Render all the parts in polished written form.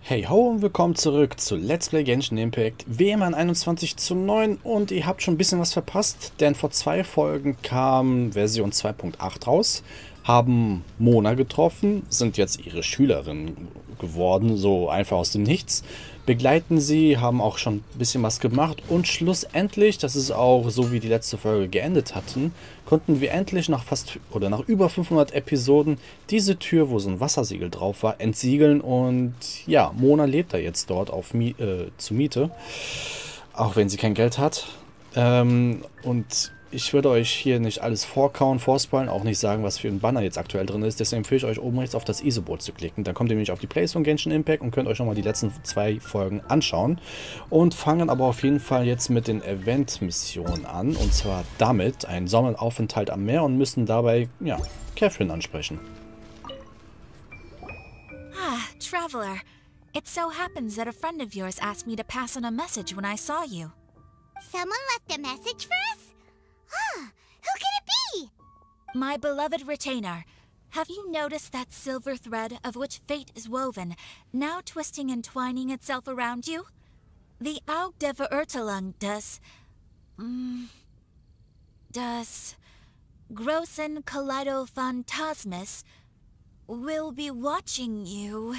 Hey ho und willkommen zurück zu Let's Play Genshin Impact, wie immer in 21:9 und ihr habt schon ein bisschen was verpasst, denn vor 2 Folgen kam Version 2.8 raus, haben Mona getroffen, sind jetzt ihre Schülerin geworden, so einfach aus dem Nichts, begleiten sie, haben auch schon ein bisschen was gemacht und schlussendlich, das ist auch so wie die letzte Folge geendet hatten, konnten wir endlich nach nach über 500 Episoden diese Tür, wo so ein Wassersiegel drauf war, entsiegeln und ja, Mona lebt da jetzt dort zur Miete, auch wenn sie kein Geld hat. Und ich würde euch hier nicht alles vorspoilen, auch nicht sagen, was für ein Banner jetzt aktuell drin ist. Deswegen empfehle ich euch oben rechts auf das ISO-Board zu klicken. Dann kommt ihr nämlich auf die Plays von Genshin Impact und könnt euch nochmal die letzten 2 Folgen anschauen. Und fangen aber auf jeden Fall jetzt mit den Event-Missionen an. Und zwar damit einen Sommeraufenthalt am Meer und müssen dabei, ja, Katherin ansprechen. Ah, Traveler. It so happens that a friend of yours asked me to pass on a message when I saw you. Someone left a message for us? Huh, who could it be? My beloved retainer, have you noticed that silver thread of which fate is woven, now twisting and twining itself around you? The Aug der Verurteilung das großen Kaleidophantasmus will be watching you.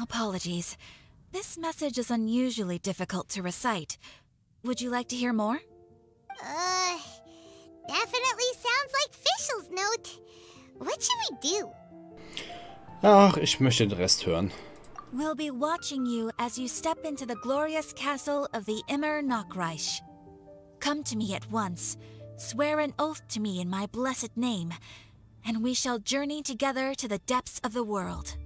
Apologies. This message is unusually difficult to recite. Would you like to hear more? Definitely sounds like Fischl's note. What should we do? Ach, ich möchte den Rest hören. We'll be watching you as you step into the glorious castle of the Immernachtreich. Come to me at once, swear an oath to me in my blessed name, and we shall journey together to the depths of the world.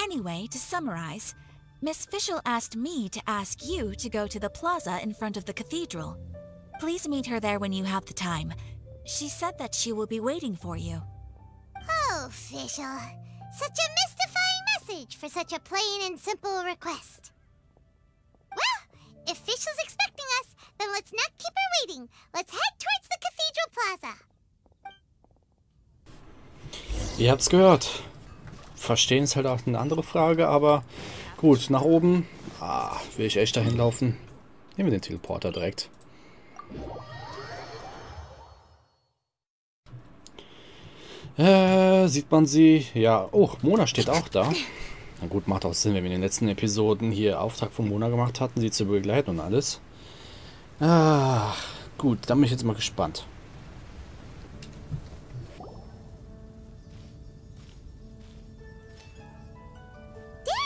Anyway, to summarize, Miss Fischl asked me to ask you to go to the plaza in front of the cathedral. Please meet her there when you have the time. She said that she will be waiting for you. Oh, Fischl. Such a mystifying message for such a plain and simple request. Well, if Fischl's expecting us, then let's not keep her waiting. Let's head towards the cathedral plaza. Ihr habt's gehört. Verstehen ist halt auch eine andere Frage, aber gut, nach oben. Will ich echt dahin laufen? Nehmen wir den Teleporter direkt. Sieht man sie? Ja, oh, Mona steht auch da. Na gut, macht auch Sinn, wenn wir in den letzten Episoden hier Auftrag von Mona gemacht hatten, sie zu begleiten und alles. Gut, dann bin ich jetzt mal gespannt.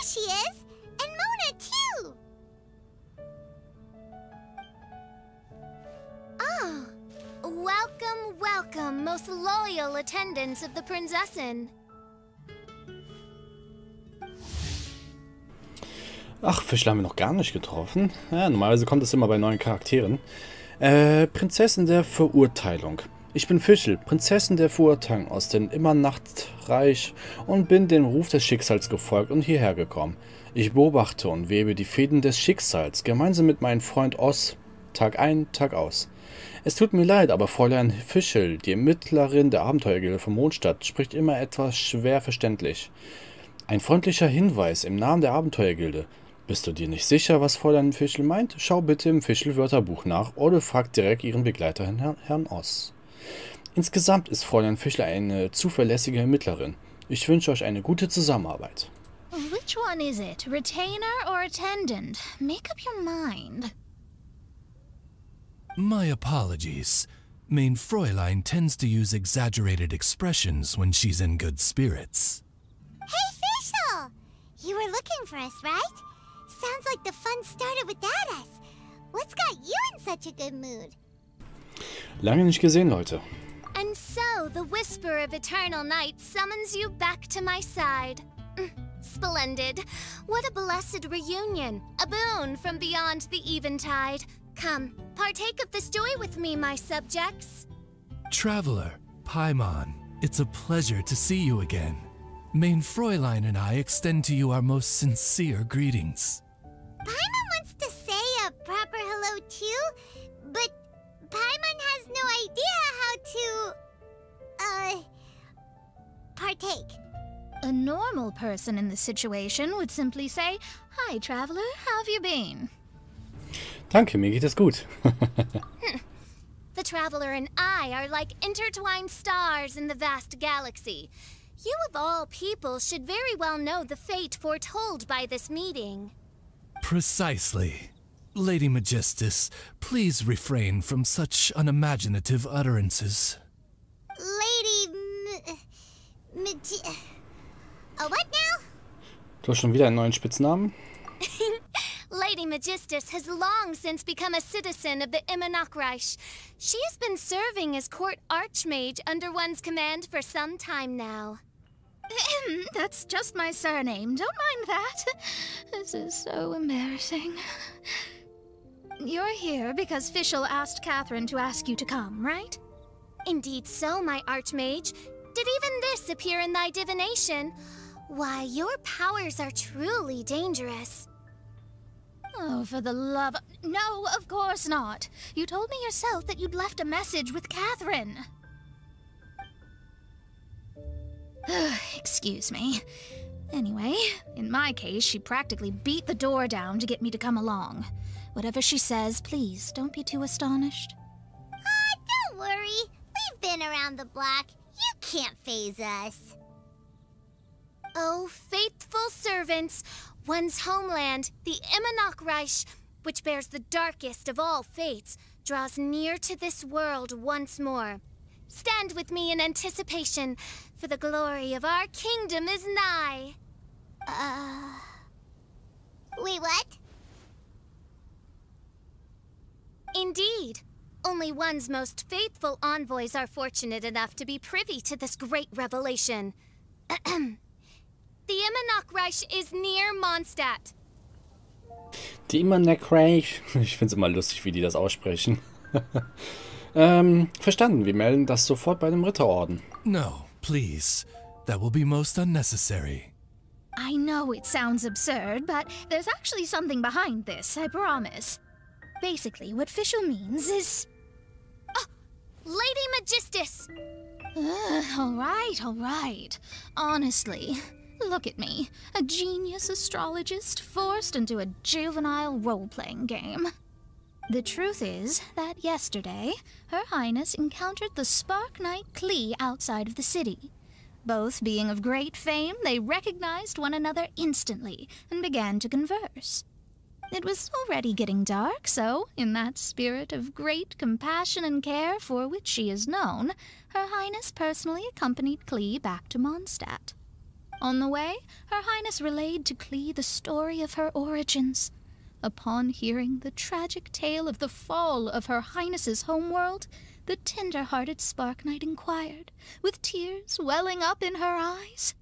She is, and Mona too. Oh, welcome, welcome, most loyal attendants of the Prinzessin. Ach, Fischl haben wir noch gar nicht getroffen. Ja, normalerweise kommt es immer bei neuen Charakteren. Prinzessin der Verurteilung. Ich bin Fischl, Prinzessin der Verurteilung aus dem Immernachtreich und bin dem Ruf des Schicksals gefolgt und hierher gekommen. Ich beobachte und webe die Fäden des Schicksals, gemeinsam mit meinem Freund Oz, Tag ein, Tag aus. Es tut mir leid, aber Fräulein Fischl, die Ermittlerin der Abenteuergilde von Mondstadt, spricht immer etwas schwer verständlich. Ein freundlicher Hinweis im Namen der Abenteuergilde. Bist du dir nicht sicher, was Fräulein Fischl meint? Schau bitte im Fischl-Wörterbuch nach oder frag direkt ihren Begleiter, Herrn Oz. Insgesamt ist Fräulein Fischl eine zuverlässige Ermittlerin. Ich wünsche euch eine gute Zusammenarbeit. Which one is it, retainer or attendant? Make up your mind. My apologies. Mein Fräulein tends to use exaggerated expressions when she's in good spirits. Hey, Fischl! You were looking for us, right? Sounds like the fun started without us. What's got you in such a good mood? Lange nicht gesehen, Leute. And so, the whisper of eternal night summons you back to my side. Splendid. What a blessed reunion. A boon from beyond the eventide. Come, partake of this joy with me, my subjects. Traveler, Paimon, it's a pleasure to see you again. Mein Fräulein and I extend to you our most sincere greetings. Paimon wants to say a proper hello too, but Paimon has take? A normal person in this situation would simply say, "Hi, traveler, how have you been?" Danke, mir geht es gut. The traveler and I are like intertwined stars in the vast galaxy. You of all people should very well know the fate foretold by this meeting. Precisely. Lady Magistus, please refrain from such unimaginative utterances. What now? Du hast schon wieder einen neuen Spitznamen? Lady Magistus has long since become a citizen of the Immernachtreich. She has been serving as court archmage under one's command for some time now. That's just my surname. Don't mind that. This is so embarrassing. You're here because Fischl asked Katherin to ask you to come, right? Indeed so, my archmage. Did even this appear in thy divination? Why, your powers are truly dangerous. Oh, for the love... No, of course not. You told me yourself that you'd left a message with Katherin. Excuse me. Anyway, in my case, she practically beat the door down to get me to come along. Whatever she says, please, don't be too astonished. Don't worry. We've been around the block. You can't faze us. Oh, faithful servants, one's homeland, the Immernachtreich, which bears the darkest of all fates, draws near to this world once more. Stand with me in anticipation, for the glory of our kingdom is nigh. Wait, what? Indeed. Only one's most faithful envoys are fortunate enough to be privy to this great revelation. The Immernachtreich is near Mondstadt. Die Immernachtreich. Ich finde es immer lustig, wie die das aussprechen. Verstanden. Wir melden das sofort bei dem Ritterorden. No, please. That will be most unnecessary. I know it sounds absurd, but there's actually something behind this, I promise. Basically, what Fischl means is... Lady Magistus! All right. Honestly, look at me. A genius astrologist forced into a juvenile role-playing game. The truth is that yesterday, Her Highness encountered the Spark Knight Klee outside of the city. Both being of great fame, they recognized one another instantly and began to converse. It was already getting dark, so, in that spirit of great compassion and care for which she is known, Her Highness personally accompanied Klee back to Mondstadt. On the way, Her Highness relayed to Klee the story of her origins. Upon hearing the tragic tale of the fall of Her Highness's homeworld, the tender-hearted Spark Knight inquired, with tears welling up in her eyes.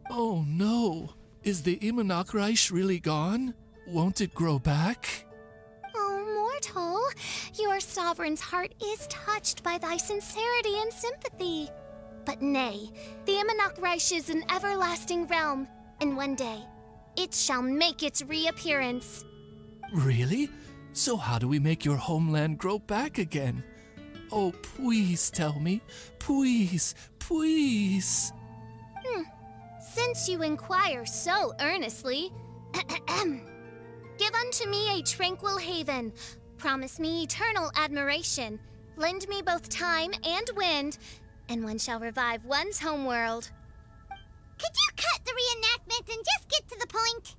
Oh no! Is the Immernachtreich really gone? Won't it grow back? Oh, mortal, your sovereign's heart is touched by thy sincerity and sympathy. But nay, the Immernachtreich is an everlasting realm, and one day, it shall make its reappearance. Really? So how do we make your homeland grow back again? Oh, please tell me. Please, please. Since you inquire so earnestly, give unto me a tranquil haven, promise me eternal admiration, lend me both time and wind, and one shall revive one's homeworld. Could you cut the reenactment and just get to the point?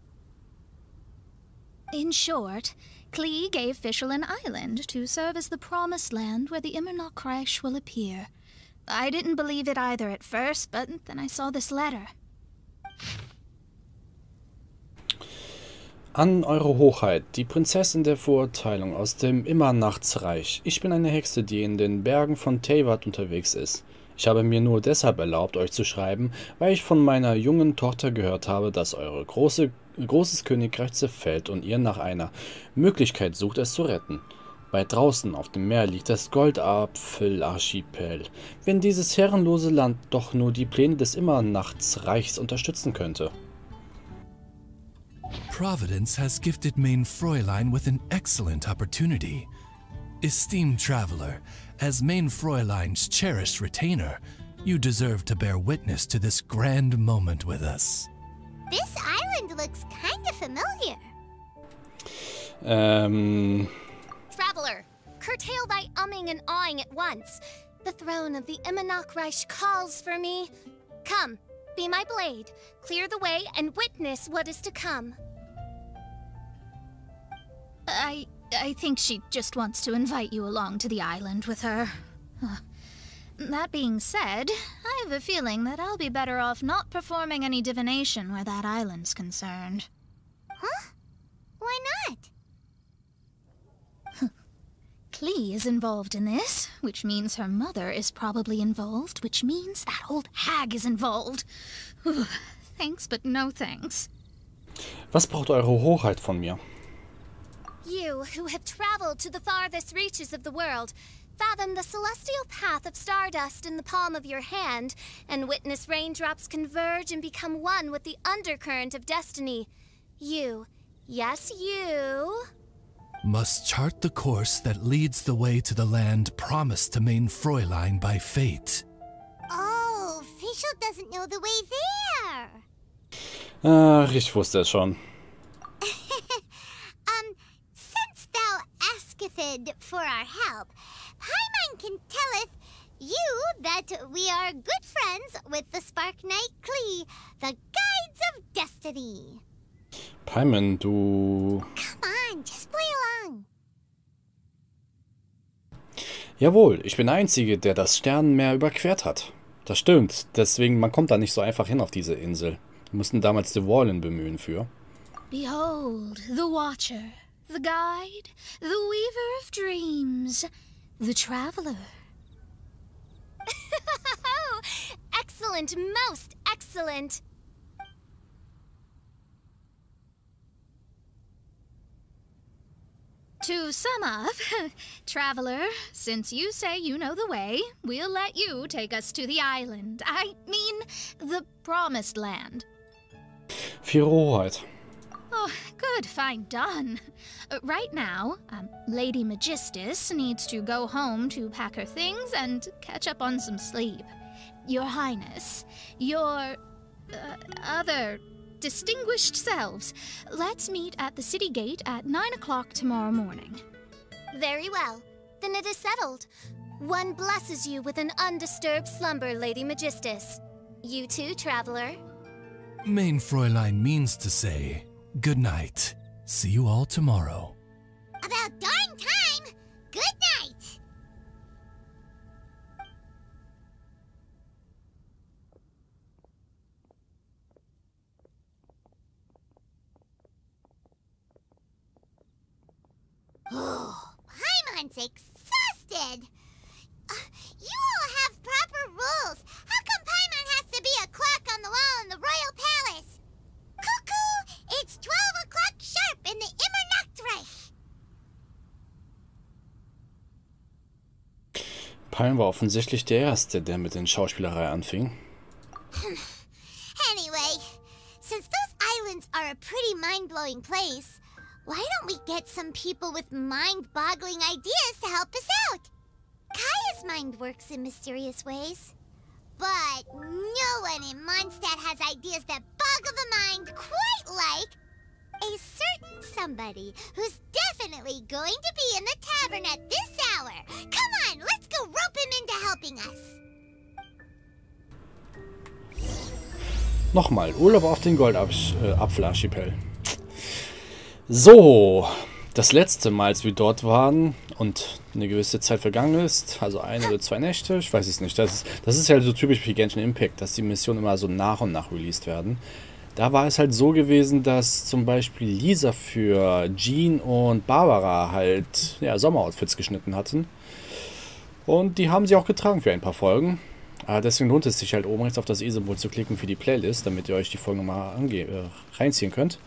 In short, Klee gave Fischl an island to serve as the promised land where the Immernachtreich will appear. I didn't believe it either at first, but then I saw this letter. An Eure Hochheit, die Prinzessin der Verurteilung aus dem Immernachtreich. Ich bin eine Hexe, die in den Bergen von Teyvat unterwegs ist. Ich habe mir nur deshalb erlaubt, euch zu schreiben, weil ich von meiner jungen Tochter gehört habe, dass eure großes Königreich zerfällt und ihr nach einer Möglichkeit sucht, es zu retten. Weit draußen auf dem Meer liegt das Goldapfelarchipels. Wenn dieses herrenlose Land doch nur die Pläne des Immernachtreichs unterstützen könnte. Providence has gifted Mein Fräulein with an excellent opportunity. Esteemed traveler, as Mein Fräulein's cherished retainer, You deserve to bear witness to this grand moment with us. This island looks kind of familiar. Traveler, curtail thy umming and awing at once. The throne of the Immernachtreich calls for me. Come, be my blade, clear the way, and witness what is to come. I think she just wants to invite you along to the island with her. That being said, I have a feeling that I'll be better off not performing any divination where that island's concerned. Huh? Why not? Klee is involved in this, which means her mother is probably involved, which means that old hag is involved. Thanks, but no thanks. Was braucht eure Hoheit von mir? You, who have traveled to the farthest reaches of the world, fathom the celestial path of stardust in the palm of your hand, and witness raindrops converge and become one with the undercurrent of destiny. You, yes, you... must chart the course that leads the way to the land promised to main Fräulein by fate. Oh, Fischl doesn't know the way there. Ach, ich wusste es schon. Since thou asketh for our help, Paimon can telleth you that we are good friends with the Spark Knight Klee, the Guides of Destiny. Paimon, du... Come on, just play along. Jawohl, ich bin der Einzige, der das Sternenmeer überquert hat. Das stimmt, deswegen, man kommt da nicht so einfach hin auf diese Insel. Wir mussten damals die Wallen bemühen für. Behold, the Watcher, the Guide, the Weaver of Dreams, the Traveler. Excellent, most excellent. To sum up, Traveler, since you say you know the way, we'll let you take us to the island. I mean, the Promised Land. Für ihre Hoheit. Oh, good, fine, done. Right now, Lady Magistus needs to go home to pack her things and catch up on some sleep. Your Highness, your other distinguished selves, let's meet at the city gate at 9 o'clock tomorrow morning. Very well. Then it is settled. One blesses you with an undisturbed slumber, Lady Magistus. You too, Traveler. Main Fräulein means to say, good night. See you all tomorrow. About darn time! Good night! Oh, Paimon's exhausted! You all have proper rules. How come Paimon has to be a clock on the wall in the royal palace? Cuckoo! It's 12 o'clock sharp in the Immernachtreich! Paimon war offensichtlich der Erste, der mit den Schauspielerei anfing. Anyway, since those islands are a pretty mind-blowing place, why don't we get some people with mind-boggling ideas to help us out? Kaya's mind works in mysterious ways. But no one in Mondstadt has ideas that boggle the mind quite like a certain somebody who's definitely going to be in the tavern at this hour. Come on, let's go rope him into helping us. Nochmal, Urlaub auf den Goldapfelarchipel. So, das letzte Mal, als wir dort waren und eine gewisse Zeit vergangen ist, also 1 oder 2 Nächte, ich weiß es nicht, das ist halt so typisch für Genshin Impact, dass die Missionen immer so nach und nach released werden. Da war es halt so gewesen, dass zum Beispiel Lisa für Jean und Barbara halt ja, Sommeroutfits geschnitten hatten. Und die haben sie auch getragen für ein paar Folgen. Deswegen lohnt es sich halt oben rechts auf das I-Symbol zu klicken für die Playlist, damit ihr euch die Folgen mal reinziehen könnt.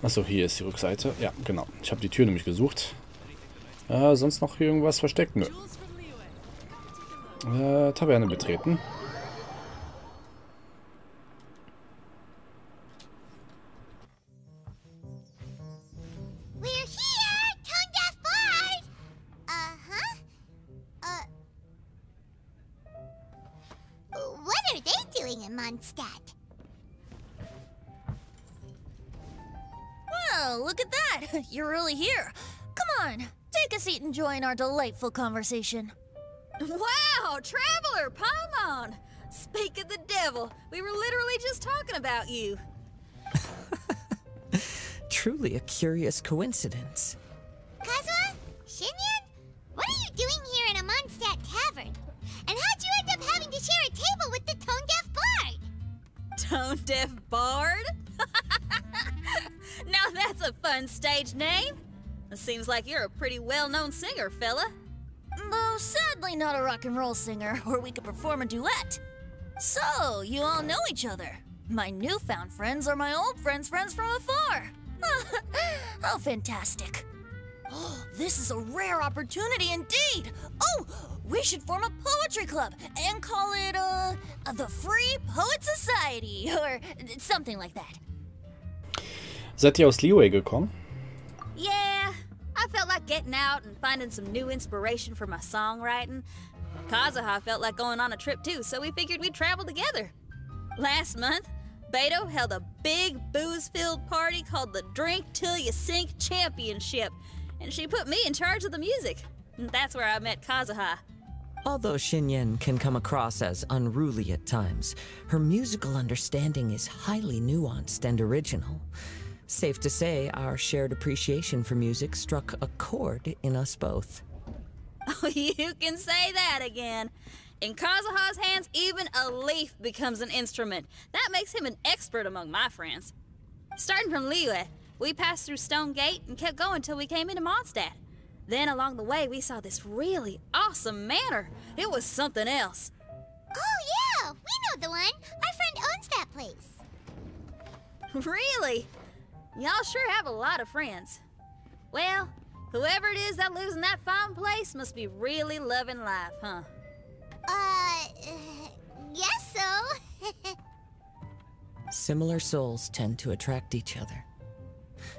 Achso, hier ist die Rückseite. Ja, genau. Ich habe die Tür nämlich gesucht. Sonst noch irgendwas versteckt? Nö. Taverne betreten. doing in Mondstadt? Well, look at that! You're really here. Come on, take a seat and join our delightful conversation. Wow, Traveler, Paimon! Speak of the devil, we were literally just talking about you. Truly a curious coincidence. Kazuha? Shinyan? What are you doing here in a Mondstadt tavern? And how'd you end up having to share a table with the tone-deaf bard? Tone-deaf bard? Now that's a fun stage name. It seems like you're a pretty well-known singer, fella. Though sadly not a rock and roll singer, or we could perform a duet. So, you all know each other. My newfound friends are my old friends' friends from afar. How fantastic. Oh, this is a rare opportunity indeed. Oh, we should form a poetry club and call it, the Free Poet Society, or something like that. Seid ihr aus Liyue gekommen? Yeah, I felt like getting out and finding some new inspiration for my songwriting. Kazuha felt like going on a trip too, so we figured we'd travel together. Last month, Beto held a big booze-filled party called the Drink Till You Sink Championship, and she put me in charge of the music. And that's where I met Kazuha. Although Shinyan can come across as unruly at times, her musical understanding is highly nuanced and original. Safe to say, our shared appreciation for music struck a chord in us both. Oh, you can say that again. In Kazuha's hands, even a leaf becomes an instrument. That makes him an expert among my friends. Starting from Liyue, we passed through Stone Gate and kept going till we came into Mondstadt. Then along the way, we saw this really awesome manor. It was something else. Oh yeah, we know the one. Our friend owns that place. Really? Y'all sure have a lot of friends. Well, whoever it is that lives in that fine place must be really loving life, huh? Guess so. Similar souls tend to attract each other.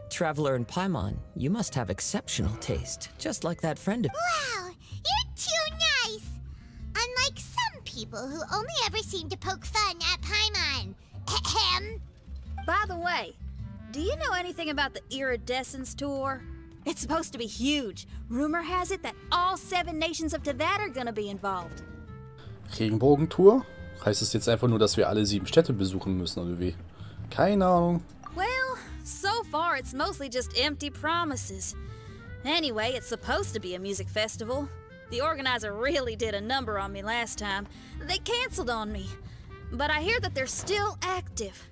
Traveler and Paimon, you must have exceptional taste, just like that friend of— Wow, you're too nice. Unlike some people who only ever seem to poke fun at Paimon. Ahem. By the way, do you know anything about the Iridescence Tour? It's supposed to be huge. Rumor has it that all 7 nations of Tarvene are gonna be involved. Regenbogentour? Heißt es jetzt einfach nur, dass wir alle 7 Städte besuchen müssen, oder wie? Keine Ahnung. Well, so far it's mostly just empty promises. Anyway, it's supposed to be a music festival. The organizer really did a number on me last time. They canceled on me. But I hear that they're still active.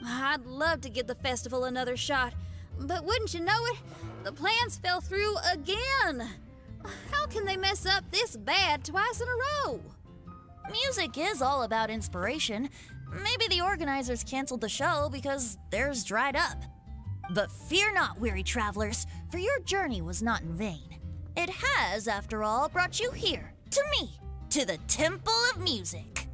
I'd love to give the festival another shot, but wouldn't you know it, the plans fell through again. How can they mess up this bad twice in a row? Music is all about inspiration. Maybe the organizers canceled the show because theirs dried up. But fear not, weary travelers, for your journey was not in vain. It has, after all, brought you here, to me, to the Temple of Music.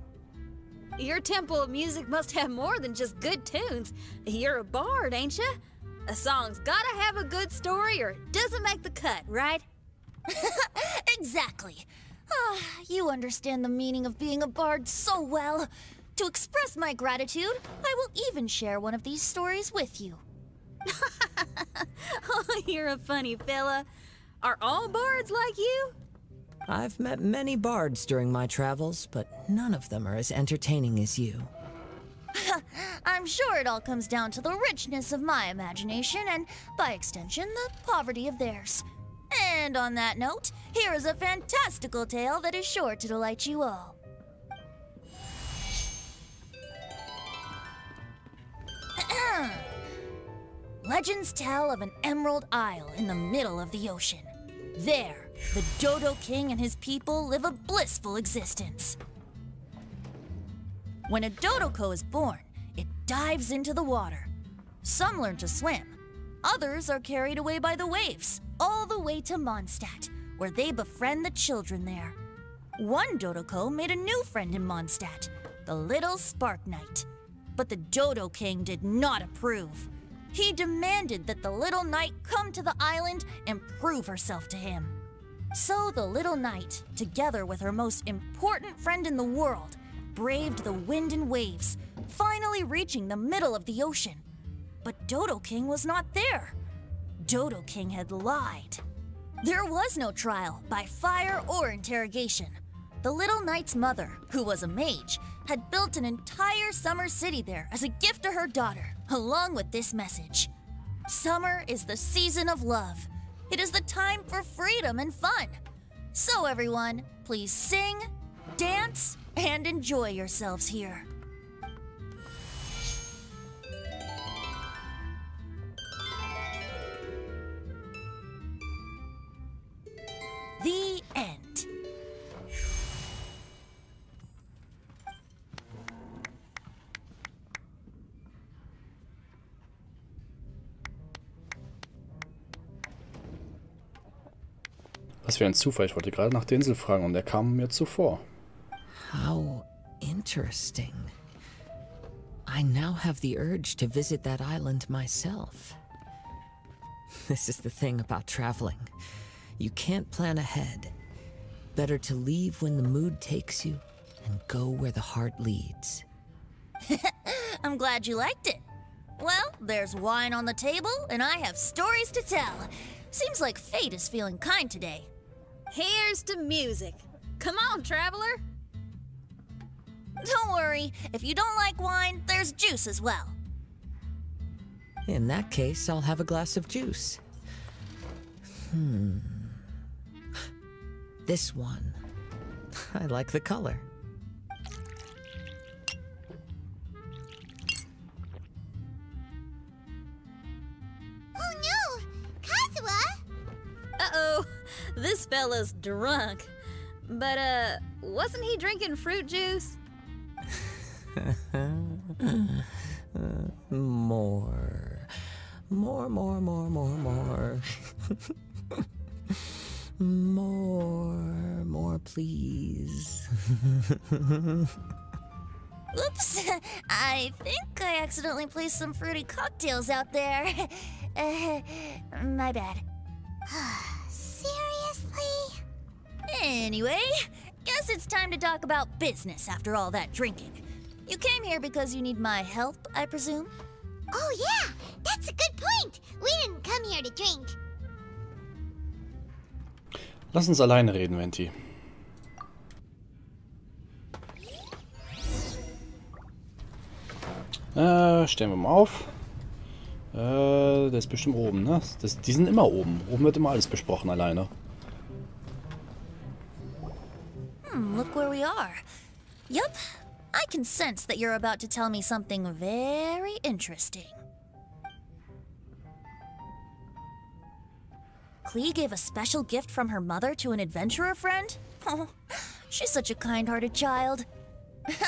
Your Temple of Music must have more than just good tunes. You're a bard, ain't ya? A song's gotta have a good story or it doesn't make the cut, right? Exactly. You understand the meaning of being a bard so well. To express my gratitude, I will even share one of these stories with you. Oh, you're a funny fella. Are all bards like you? I've met many bards during my travels, but none of them are as entertaining as you. I'm sure it all comes down to the richness of my imagination and, by extension, the poverty of theirs. And on that note, here is a fantastical tale that is sure to delight you all. Legends tell of an emerald isle in the middle of the ocean. There, the Dodo King and his people live a blissful existence. When a Dodoko is born, it dives into the water. Some learn to swim. Others are carried away by the waves, all the way to Mondstadt, where they befriend the children there. One Dodoko made a new friend in Mondstadt, the little Spark Knight. But the Dodo King did not approve. He demanded that the little knight come to the island and prove herself to him. So the little knight, together with her most important friend in the world, braved the wind and waves, finally reaching the middle of the ocean. But Dodo King was not there. Dodo King had lied. There was no trial by fire or interrogation. The little knight's mother, who was a mage, had built an entire summer city there as a gift to her daughter, along with this message. Summer is the season of love. It is the time for freedom and fun. So everyone, please sing, dance, and enjoy yourselves here. The end. Was für ein Zufall. Ich wollte gerade nach der Insel fragen und er kam mir zuvor. How interesting. I now have the urge to visit that island myself. This is the thing about traveling. You can't plan ahead. Better to leave when the mood takes you and go where the heart leads. I'm glad you liked it. Well, there's wine on the table, and I have stories to tell. Seems like fate is feeling kind today. Here's to music. Come on, traveler. Don't worry, if you don't like wine, there's juice as well. In that case, I'll have a glass of juice. This one. I like the color. Oh no! Kazuha! Uh-oh, this fella's drunk. But, wasn't he drinking fruit juice? More, more, please. Oops, I think I accidentally placed some fruity cocktails out there. My bad. Seriously? Anyway, guess it's time to talk about business after all that drinking. You came here because you need my help, I presume? Oh yeah, that's a good point. We didn't come here to drink. Lass uns alleine reden, Venti. Stellen wir mal auf. Der ist bestimmt oben, ne? Die sind immer oben. Oben wird immer alles besprochen alleine. Look where we are. Yup, I can sense that you're about to tell me something very interesting. Klee gave a special gift from her mother to an adventurer friend? Oh, she's such a kind-hearted child.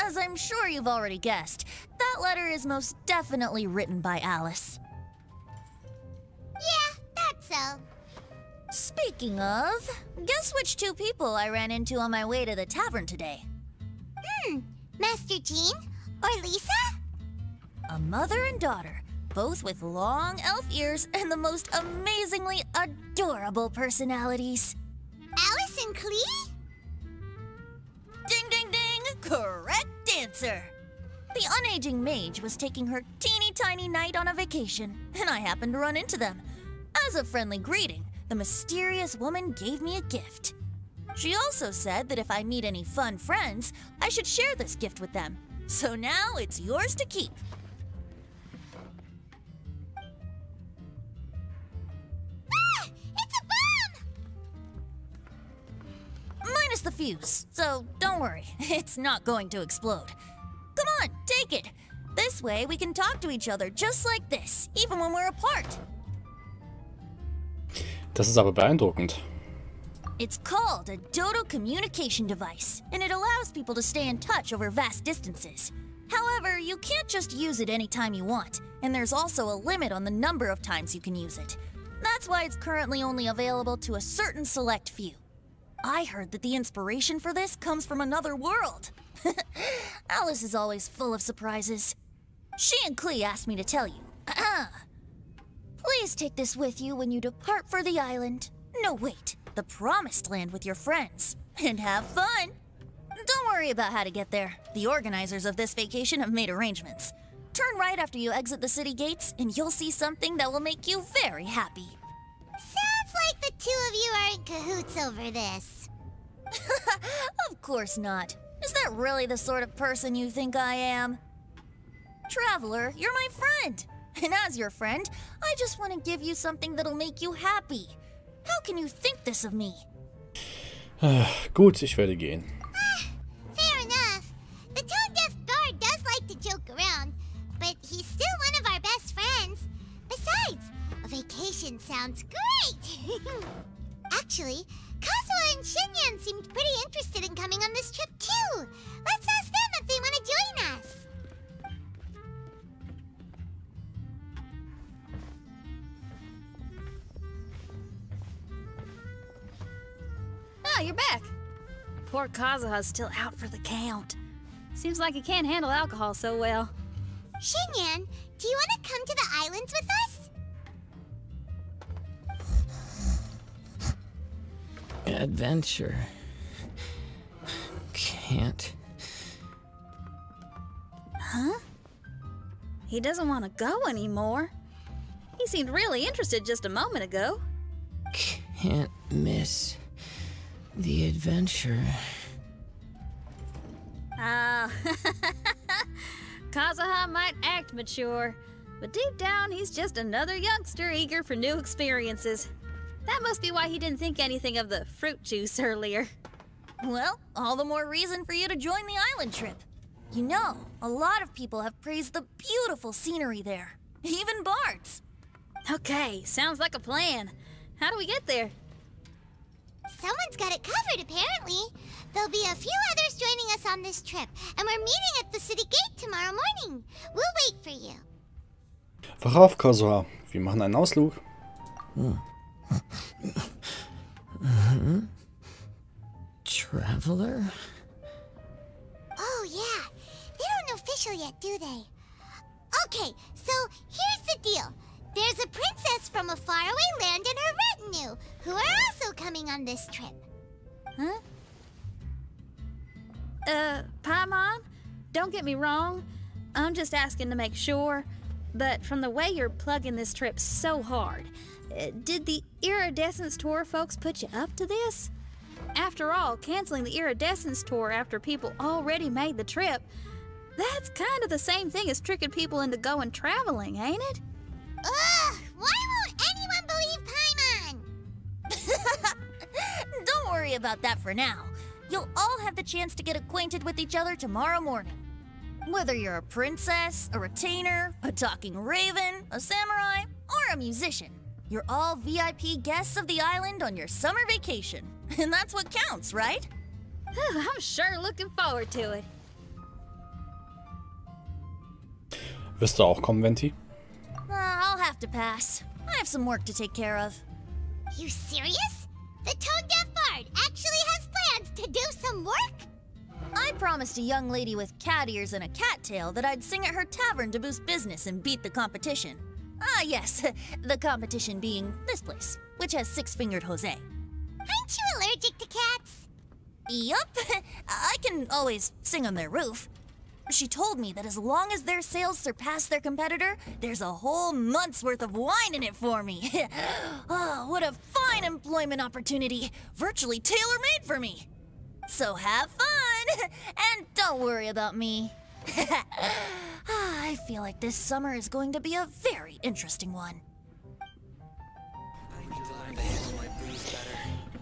As I'm sure you've already guessed, that letter is most definitely written by Alice. Yeah, that's so. Speaking of, guess which two people I ran into on my way to the tavern today? Master Jean? Or Lisa? A mother and daughter, both with long elf ears and the most amazingly adorable personalities. Alice and Klee? Ding ding ding! Correct answer! The unaging mage was taking her teeny tiny knight on a vacation, and I happened to run into them. As a friendly greeting, the mysterious woman gave me a gift. She also said that if I meet any fun friends, I should share this gift with them. So now it's yours to keep. Ah! It's a bomb! Minus the fuse, so don't worry, it's not going to explode. Come on, take it. This way we can talk to each other just like this, even when we're apart. Das ist aber beeindruckend. It's called a Dodo communication device, and it allows people to stay in touch over vast distances. However, you can't just use it anytime you want, and there's also a limit on the number of times you can use it. That's why it's currently only available to a certain select few. I heard that the inspiration for this comes from another world. Alice is always full of surprises. She and Klee asked me to tell you. Please take this with you when you depart for the island. No, wait, the Promised Land with your friends. And have fun. Don't worry about how to get there. The organizers of this vacation have made arrangements. Turn right after you exit the city gates, and you'll see something that will make you very happy. Sounds like the two of you are in cahoots over this. Of course not. Is that really the sort of person you think I am? Traveler, you're my friend. And as your friend, I just want to give you something that'll make you happy. How can you think this of me? Gut, ich werde gehen. Fair enough. The tone-deaf bard does like to joke around, but he's still one of our best friends. Besides, a vacation sounds great. Actually, Kazuha and Shinyan seemed pretty interested in coming on this trip too. Let's ask them if they want to join us. Ah, you're back. Poor Kazuha's still out for the count. Seems like he can't handle alcohol so well. Shinyan, do you want to come to the islands with us? Adventure. Can't. Huh? He doesn't want to go anymore. He seemed really interested just a moment ago. Can't miss the adventure. Ah, Kazuha might act mature, but deep down he's just another youngster eager for new experiences. That must be why he didn't think anything of the fruit juice earlier. Well, all the more reason for you to join the island trip. You know, a lot of people have praised the beautiful scenery there. Even bards. Okay, sounds like a plan. How do we get there? Someone's got it covered, apparently. There'll be a few others joining us on this trip, and we're meeting at the city gate tomorrow morning. We'll wait for you. Wach auf, Kazuha. Wir machen einen Ausflug. Traveler? Oh, yeah. They don't know official yet, do they? Okay, so here's the deal. There's a princess from a faraway land and her retinue, who are also coming on this trip. Huh? Paimon? Don't get me wrong. I'm just asking to make sure. But from the way you're plugging this trip so hard, did the Iridescence Tour folks put you up to this? After all, canceling the Iridescence Tour after people already made the trip, that's kind of the same thing as tricking people into going traveling, ain't it? Ugh! Why won't anyone believe Paimon? Don't worry about that for now. You'll all have the chance to get acquainted with each other tomorrow morning. Whether you're a princess, a retainer, a talking raven, a samurai, or a musician, you're all VIP guests of the island on your summer vacation. And that's what counts, right? I'm sure looking forward to it. Wirst du auch kommen, Venti? I'll have to pass. I have some work to take care of. You serious? The tone-deaf bard actually has plans to do some work? I promised a young lady with cat ears and a cattail that I'd sing at her tavern to boost business and beat the competition. Ah, yes, the competition being this place, which has six-fingered Jose. Aren't you allergic to cats? Yup, I can always sing on their roof. She told me that as long as their sales surpass their competitor, there's a whole month's worth of wine in it for me. Oh, what a fine employment opportunity, virtually tailor-made for me. So have fun, and don't worry about me. I feel like this summer is going to be a very interesting one.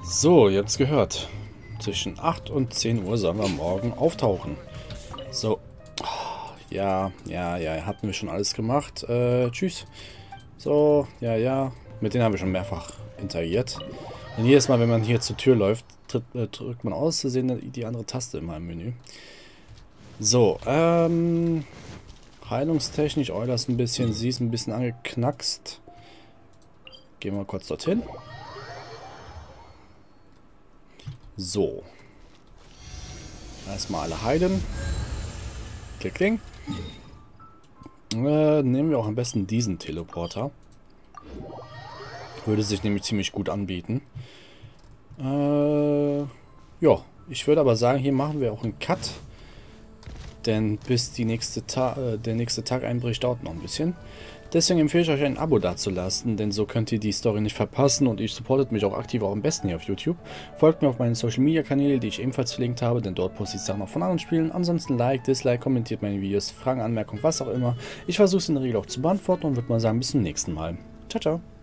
So, ihr habt's gehört. Zwischen 8 und 10 Uhr sollen wir morgen auftauchen. So. Ja, hatten wir schon alles gemacht. Tschüss. So, ja. Mit denen haben wir schon mehrfach interagiert. Und jedes Mal, wenn man hier zur Tür läuft, drückt man aus Versehen die andere Taste immer im Menü. So, heilungstechnisch, Euler ist ein bisschen, sie ist ein bisschen angeknackst. Gehen wir kurz dorthin. So. Erstmal alle heilen. Klick, kling. Nehmen wir auch am besten diesen Teleporter. Würde sich nämlich ziemlich gut anbieten. Ja, Ich würde aber sagen, hier machen wir auch einen Cut. Denn bis der nächste Tag einbricht, dauert noch ein bisschen. Deswegen empfehle ich euch, ein Abo dazulassen, denn so könnt ihr die Story nicht verpassen und ihr supportet mich auch aktiv, auch am besten hier auf YouTube. Folgt mir auf meinen Social Media Kanälen, die ich ebenfalls verlinkt habe, denn dort poste ich Sachen auch von anderen Spielen. Ansonsten Like, Dislike, kommentiert meine Videos, Fragen, Anmerkungen, was auch immer. Ich versuche es in der Regel auch zu beantworten und würde mal sagen, bis zum nächsten Mal. Ciao, ciao.